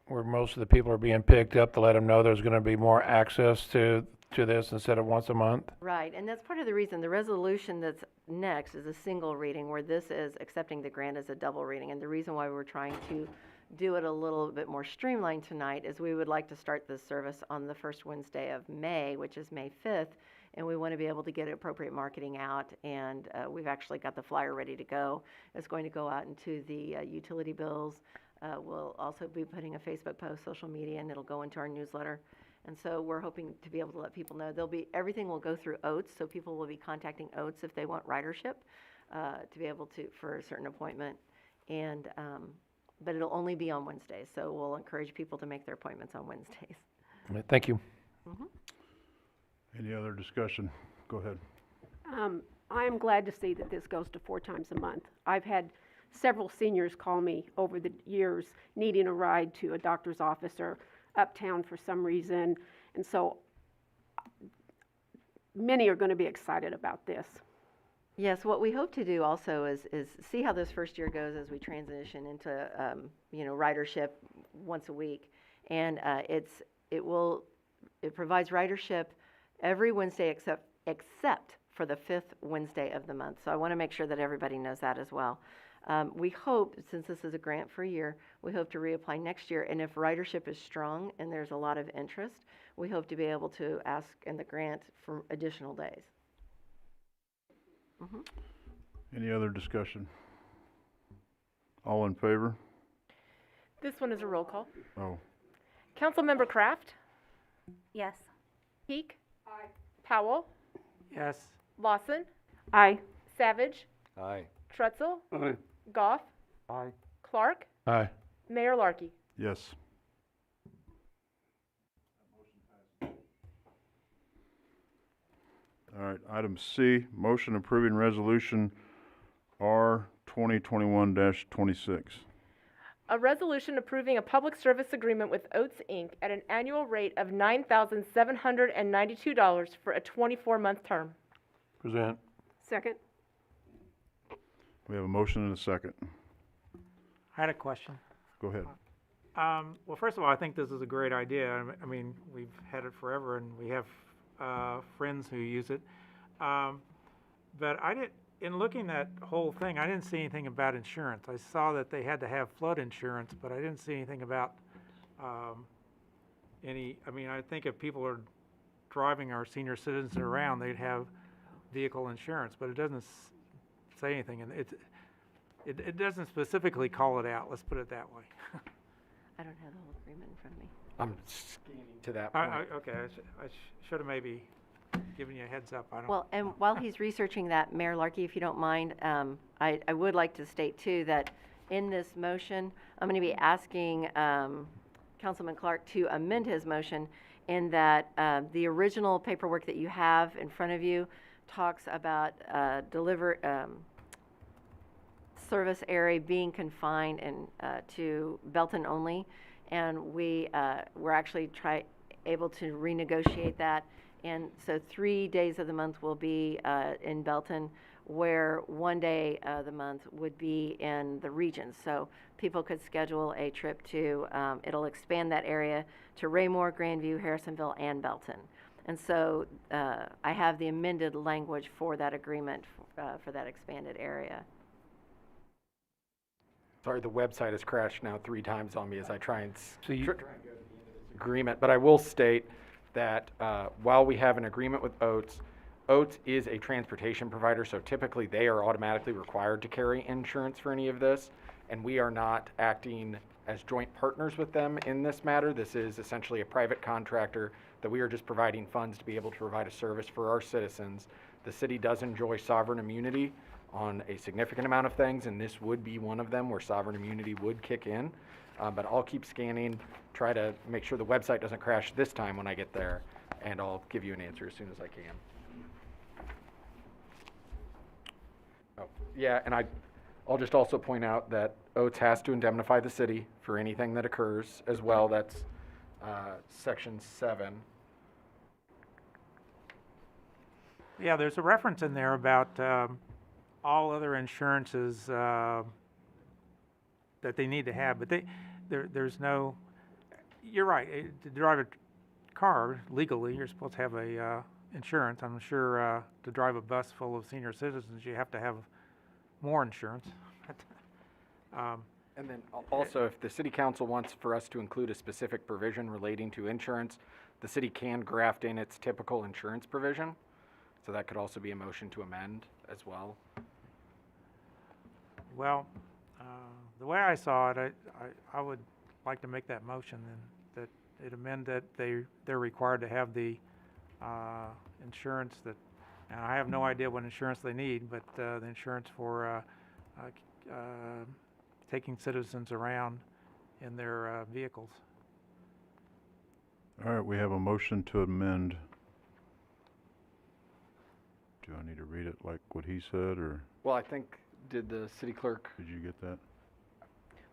where most of the people are being picked up to let them know there's gonna be more access to this instead of once a month? Right, and that's part of the reason. The resolution that's next is a single reading, where this is accepting the grant as a double reading. And the reason why we're trying to do it a little bit more streamlined tonight is we would like to start this service on the first Wednesday of May, which is May 5th, and we want to be able to get appropriate marketing out, and we've actually got the flyer ready to go. It's going to go out into the utility bills. We'll also be putting a Facebook post, social media, and it'll go into our newsletter. And so we're hoping to be able to let people know. Everything will go through Oats, so people will be contacting Oats if they want ridership to be able to, for a certain appointment. And but it'll only be on Wednesdays, so we'll encourage people to make their appointments on Wednesdays. Thank you. Mm-hmm. Any other discussion? Go ahead. I am glad to see that this goes to 4 times a month. I've had several seniors call me over the years needing a ride to a doctor's office or uptown for some reason, and so many are going to be excited about this. Yes, what we hope to do also is see how this first year goes as we transition into ridership once a week, and it provides ridership every Wednesday except for the 5th Wednesday of the month. So I want to make sure that everybody knows that as well. We hope, since this is a grant for a year, we hope to reapply next year. And if ridership is strong and there's a lot of interest, we hope to be able to ask in the grant for additional days. Mm-hmm. Any other discussion? All in favor? This one is a roll call. Oh, Councilmember Kraft, Yes. Peak. Aye. Powell, Yes. Lawson, Aye. Savage, Aye. Trutzel, Aye. Goff, Aye. Clark, Aye. Mayor Larkey. yes. All right, item C, motion approving resolution R 2021-26. A resolution approving a public service agreement with Oats, Inc. at an annual rate of $9,792 for a 24-month term. Present. Second? We have a motion and a second. I had a question. Go ahead. Well, first of all, I think this is a great idea. I mean, we've had it forever, and we have friends who use it. But in looking at the whole thing, I didn't see anything about insurance. I saw that they had to have flood insurance, but I didn't see anything about, I mean, I think if people are driving our senior citizens around, they'd have vehicle insurance, but it doesn't say anything, and it doesn't specifically call it out, let's put it that way. I don't have the whole agreement in front of me. I'm scanning to that point. Okay, I should have maybe given you a heads up, I don't. Well, and while he's researching that, Mayor Larkey, if you don't mind, I would like to state too that in this motion, I'm going to be asking Councilman Clark to amend his motion in that the original paperwork that you have in front of you talks about service area being confined to Belton only, and we're actually able to renegotiate that. And so 3 days of the month will be in Belton, where 1 day of the month would be in the region. So people could schedule a trip to, it'll expand that area to Raymore, Grandview, Harrisonville, and Belton. And so I have the amended language for that agreement for that expanded area. Sorry, the website has crashed now 3 times on me as I try and So you- try and go to the end of this agreement. But I will state that while we have an agreement with Oates, Oates is a transportation provider, so typically they are automatically required to carry insurance for any of this, and we are not acting as joint partners with them in this matter. This is essentially a private contractor that we are just providing funds to be able to provide a service for our citizens. The city does enjoy sovereign immunity on a significant amount of things, and this would be one of them where sovereign immunity would kick in. But I'll keep scanning, try to make sure the website doesn't crash this time when I get there, and I'll give you an answer as soon as I can. Oh, yeah, and I'll just also point out that Oates has to indemnify the city for anything that occurs as well. That's section 7. Yeah, there's a reference in there about all other insurances that they need to have, but there's no, you're right, to drive a car legally, you're supposed to have a insurance. I'm sure to drive a bus full of senior citizens, you have to have more insurance. And then also, if the city council wants for us to include a specific provision relating to insurance, the city can graft in its typical insurance provision. So that could also be a motion to amend as well. Well, the way I saw it, I would like to make that motion and that it amend that they're required to have the insurance that, and I have no idea what insurance they need, but the insurance for taking citizens around in their vehicles. All right, we have a motion to amend. Do I need to read it like what he said, or Well, I think, did the city clerk? did you get that?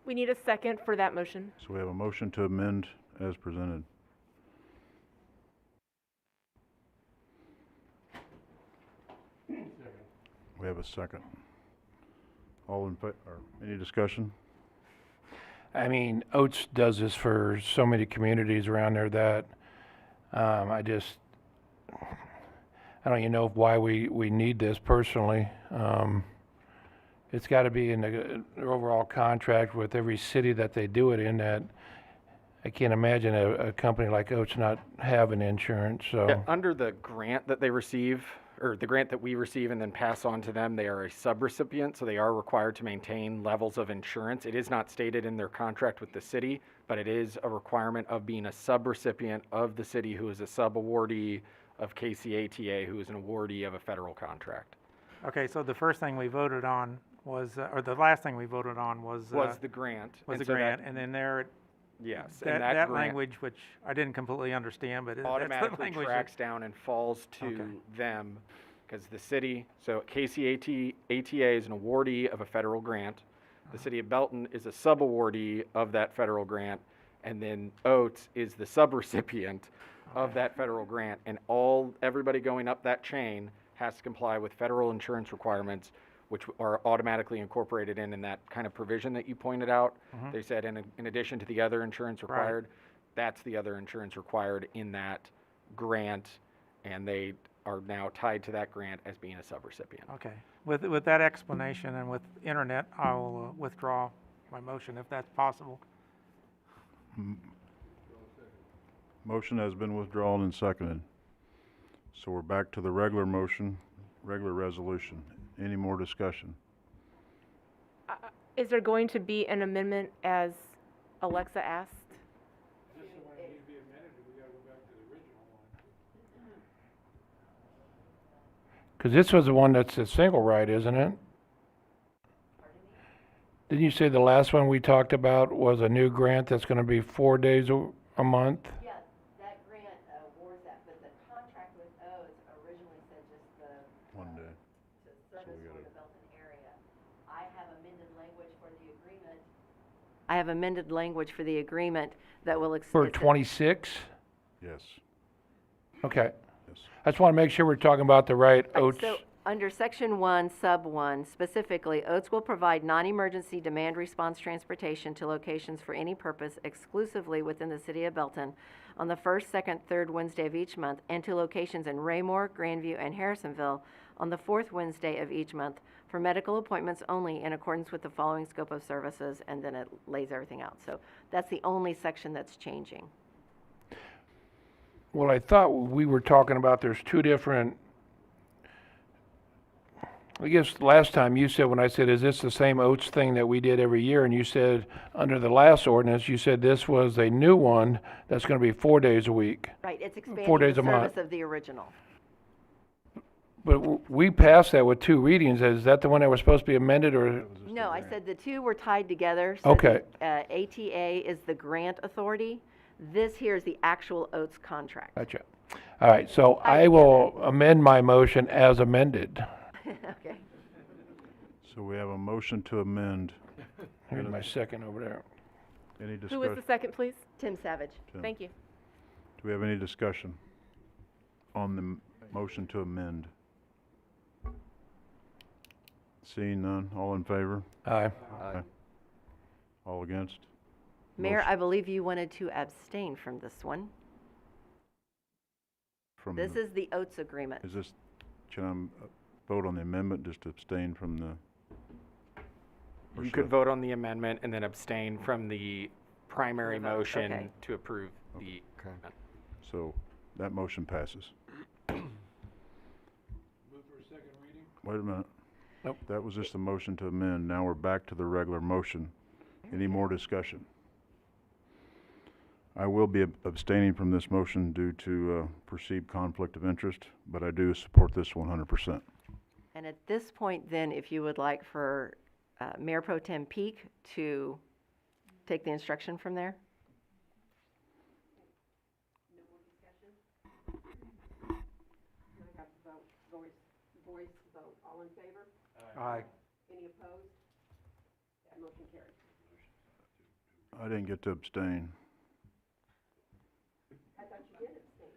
We need a second for that motion. So we have a motion to amend as presented. We have a second. All in favor, any discussion? I mean, Oates does this for so many communities around there that I don't even know why we need this personally. It's got to be in the overall contract with every city that they do it in. That I can't imagine a company like Oates not having insurance. So Yeah, under the grant that they receive, or the grant that we receive and then pass on to them, they are a subrecipient, so they are required to maintain levels of insurance. It is not stated in their contract with the city, but it is a requirement of being a subrecipient of the city who is a subawardee of KCATA, who is an awardee of a federal contract. Okay, so the first thing we voted on was, or the last thing we voted on was The grant. was and the so that- grant, and then there, Yes, and that grant language, which I didn't completely understand, but that's the automatically language. tracks down and falls to them, because the city, so KCATA is an awardee of a federal grant. The city of Belton is a subawardee of that federal grant, and then Oates is the subrecipient of that federal grant, and everybody going up that chain has to comply with federal insurance requirements, which are automatically incorporated in that kind of provision that you pointed out. They said in addition to the other insurance required, that's the other insurance required in that grant, and they are now tied to that grant as being a subrecipient. Okay. With that explanation and with internet, I will withdraw my motion if that's possible. Motion has been withdrawn and seconded. So we're back to the regular motion, regular resolution. Any more discussion? Is there going to be an amendment as Alexa asked? Because this was the one that's a single ride, isn't it? Didn't you say the last one we talked about was a new grant that's going to be 4 days a month? Yeah, that grant awards that, but the contract with O's originally said just the 1 day. to service for the Belton area. I have amended language for the agreement. I have amended language for the agreement that will For 26? Yes. Okay. Yes. I just want to make sure we're talking about the right oats. So, under Section 1, Sub 1, specifically, Oats will provide non-emergency demand response transportation to locations for any purpose exclusively within the city of Belton on the first, second, third Wednesday of each month, and to locations in Raymore, Grandview, and Harrisonville on the fourth Wednesday of each month for medical appointments only in accordance with the following scope of services, and then it lays everything out. So that's the only section that's changing. Well, I thought we were talking about there's two different, I guess last time you said, when I said, is this the same oats thing that we did every year? And you said, under the last ordinance, you said this was a new one that's going to be 4 days a week. Right, it's expanding 4 days the a month. service of the original. But we passed that with 2 readings. Is that the one that was supposed to be amended, or? No, I said the two were tied together. So Okay. the, ATA is the grant authority. This here is the actual Oats contract. Gotcha. All right, so I will amend my motion as amended. Okay. So we have a motion to amend. Here's my second over there. Any Who was discussion? the second, please? Tim Savage. Tim. Thank you. Do we have any discussion on the motion to amend? Seeing none, all in favor? Aye. Aye. All against? Mayor, Motion I believe you wanted to abstain from this one. from This the- is the Oats agreement. Is this, can I vote on the amendment, just to abstain from the? or You should could I- vote on the amendment and then abstain from the primary Okay. motion to approve the amendment. So that motion passes. Wait a minute. Nope. That was just a motion to amend. Now we're back to the regular motion. Any more discussion? I will be abstaining from this motion due to perceived conflict of interest, but I do support this 100%. And at this point, then, if you would like for Mayor Pro Tem Peak to take the instruction from there? Voice vote. All in favor? Aye. Any opposed? That motion carries. I didn't get to abstain. I thought you did abstain.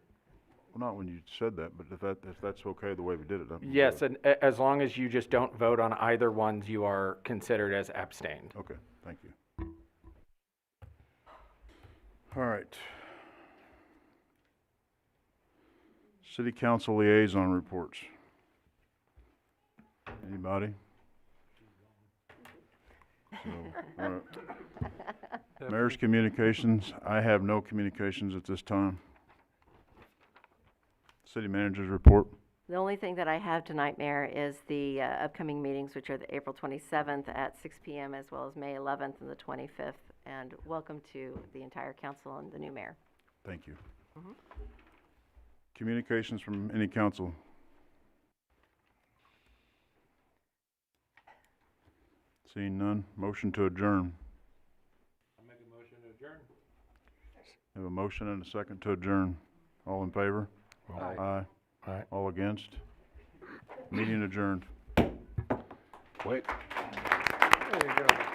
Well, not when you said that, but if that's okay the way we did it. I'm Yes, good. and as long as you just don't vote on either ones, you are considered as abstained. Okay, thank you. All right. City Council liaison reports. Anybody? So, all right. Mayor's communications, I have no communications at this time. City manager's report. The only thing that I have tonight, Mayor, is the upcoming meetings, which are the April 27th at 6 p.m., as well as May 11th and the 25th. And welcome to the entire council and the new mayor. Thank you. Communications from any council. Seeing none, motion to adjourn. I'll make a motion to adjourn. Have a motion and a second to adjourn. All in favor? Aye. Aye. All against? Meeting adjourned. Wait. There you go.